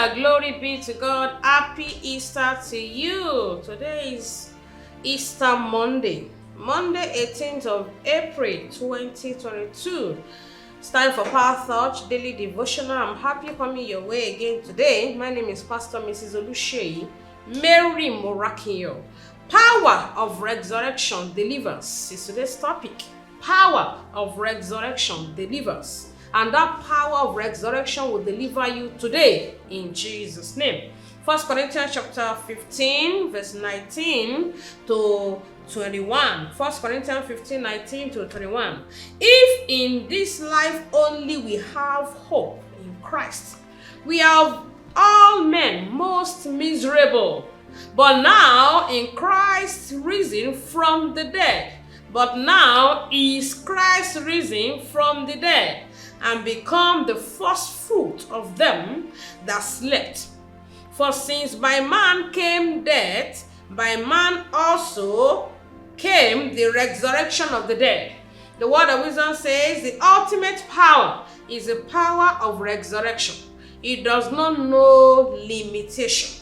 Hallelujah. Glory be to God. Happy Easter to you. Today is Easter Monday. Monday 18th of April 2022. It's time for Power Thought Daily Devotional. I'm happy coming your way again today. My name is Pastor Mrs. Oluseyi Mary Morakinyo. Power of resurrection delivers is today's topic. Power of resurrection delivers. And that power of resurrection will deliver you today in Jesus' name. 1 Corinthians chapter 15, verse 19 to 21. 1 Corinthians 15, 19 to 21. If in this life only we have hope in Christ, we are of all men most miserable. But now in Christ risen from the dead. But now is Christ risen from the dead, and become the first fruit of them that slept. For since by man came death, by man also came the resurrection of the dead. The word of wisdom says the ultimate power is the power of resurrection. It does not know limitation.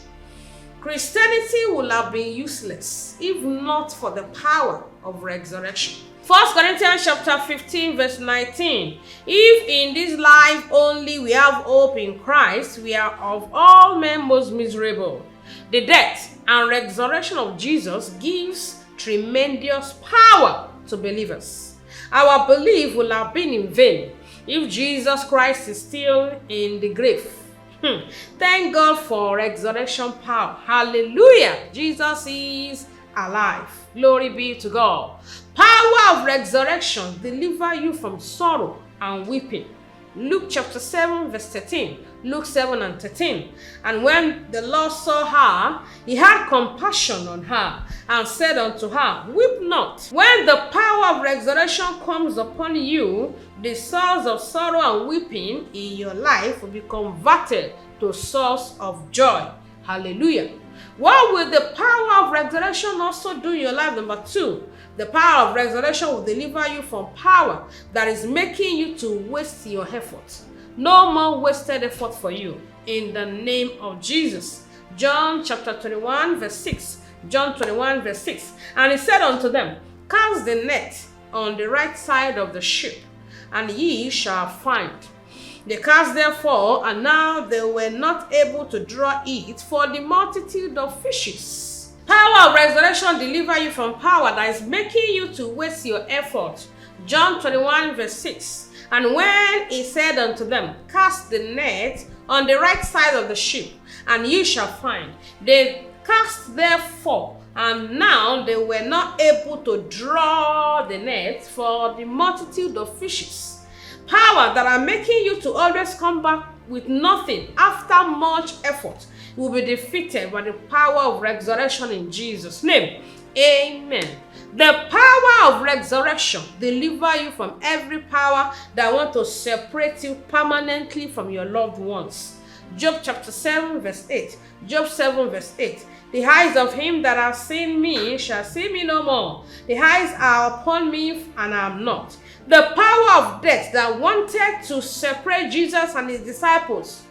Christianity would have been useless if not for the power of resurrection. 1 Corinthians chapter 15 verse 19. If in this life only we have hope in Christ, we are of all men most miserable. The death and resurrection of Jesus gives tremendous power to believers. Our belief will have been in vain if Jesus Christ is still in the grave. Thank God for resurrection power. Hallelujah. Jesus is alive. Glory be to God. Power of resurrection deliver you from sorrow and weeping. Luke chapter 7 verse 13. Luke 7 and 13. And when the Lord saw her, he had compassion on her and said unto her, weep not. When the power of resurrection comes upon you, the source of sorrow and weeping in your life will be converted to a source of joy. Hallelujah. What will the power of resurrection also do in your life? Number 2, the power of resurrection will deliver you from power that is making you to waste your effort. No more wasted effort for you in the name of Jesus. John chapter 21 verse 6. John 21 verse 6. And he said unto them, cast the net on the right side of the ship, and ye shall find. They cast therefore, and now they were not able to draw it for the multitude of fishes. Power of resurrection deliver you from power that is making you to waste your effort. John 21 verse 6. And when he said unto them, cast the net on the right side of the ship, and ye shall find. They cast therefore, and now they were not able to draw the net for the multitude of fishes. Power that are making you to always come back with nothing after much effort will be defeated by the power of resurrection in Jesus' name. Amen. The power of resurrection deliver you from every power that want to separate you permanently from your loved ones. Job chapter 7 verse 8. Job 7 verse 8. The eyes of him that have seen me shall see me no more. The eyes are upon me, and I am not. The power of death that wanted to separate Jesus and his disciples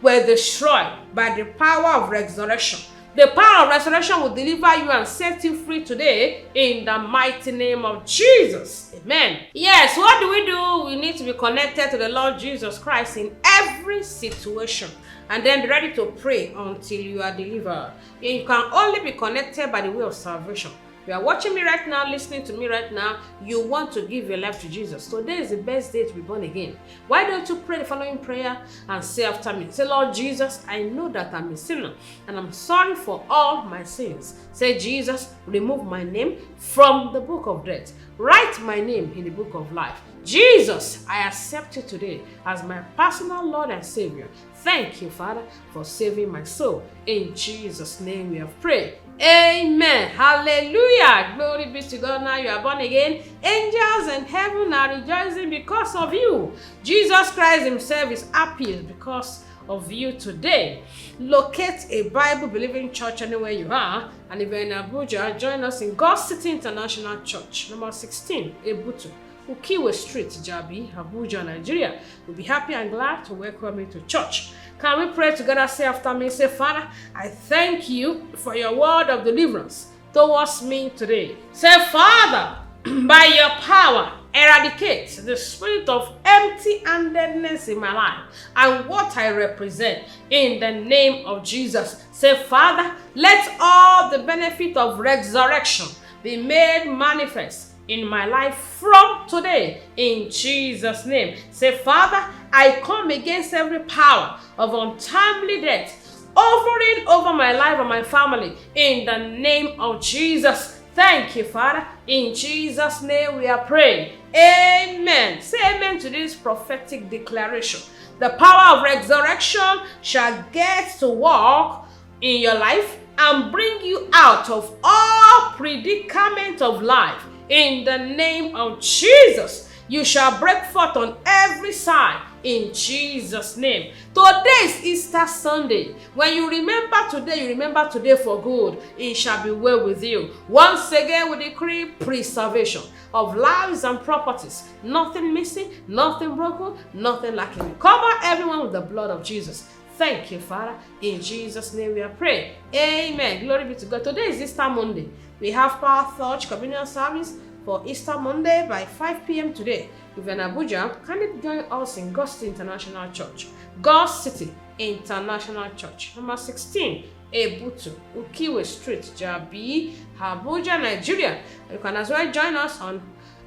were destroyed by the power of resurrection. The power of resurrection will deliver you and set you free today in the mighty name of Jesus. Amen. Yes, what do? We need to be connected to the Lord Jesus Christ in every situation, and then be ready to pray until you are delivered. You can only be connected by the way of salvation. You are watching me right now, listening to me right now, you want to give your life to Jesus. Today is the best day to be born again. Why don't you pray the following prayer and say after me? Say, Lord Jesus, I know that I'm a sinner and I'm sorry for all my sins. Say, Jesus, remove my name from the book of death. Write my name in the book of life. Jesus, I accept you today as my personal Lord and Savior. Thank you, Father, for saving my soul. In Jesus' name we have prayed. Amen. Hallelujah. Glory be to God. Now you are born again. Angels in heaven are rejoicing because of you. Jesus Christ himself is happy because of you today. Locate a Bible-believing church anywhere you are. And if you're in Abuja, join us in God's City International Church, number 16, Ebutu, Ukiwe Street, Jabi, Abuja, Nigeria. We'll be happy and glad to welcome you to church. Can we pray together? Say after me, say, Father, I thank you for your word of deliverance towards me today. Say, Father, by your power, eradicate the spirit of empty-handedness in my life and what I represent in the name of Jesus. Say, Father, let all the benefit of resurrection be made manifest in my life from today in Jesus' name. Say, Father, I come against every power of untimely death hovering over my life and my family in the name of Jesus. Thank you, Father. In Jesus' name we are praying. Amen. Say amen to this prophetic declaration. The power of resurrection shall get to work in your life and bring you out of all predicament of life. In the name of Jesus, you shall break forth on every side. In Jesus' name. Today is Easter Sunday. When you remember today, you remember today for good. It shall be well with you. Once again, we decree preservation of lives and properties. Nothing missing, nothing broken, nothing lacking. We cover everyone with the blood of Jesus. Thank you, Father. In Jesus' name we are praying. Amen. Glory be to God. Today is Easter Monday. We have Power Church Communion Service for Easter Monday by 5 p.m. today. If you're in Abuja, can you join us in God's City International Church? God's City International Church, number 16, Ebutu, Ukiwe Street, Jabi, Abuja, Nigeria. You can as well join us on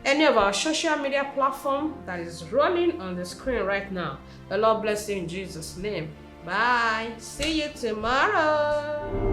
any of our social media platform that is rolling on the screen right now. The Lord bless you in Jesus' name. Bye. See you tomorrow.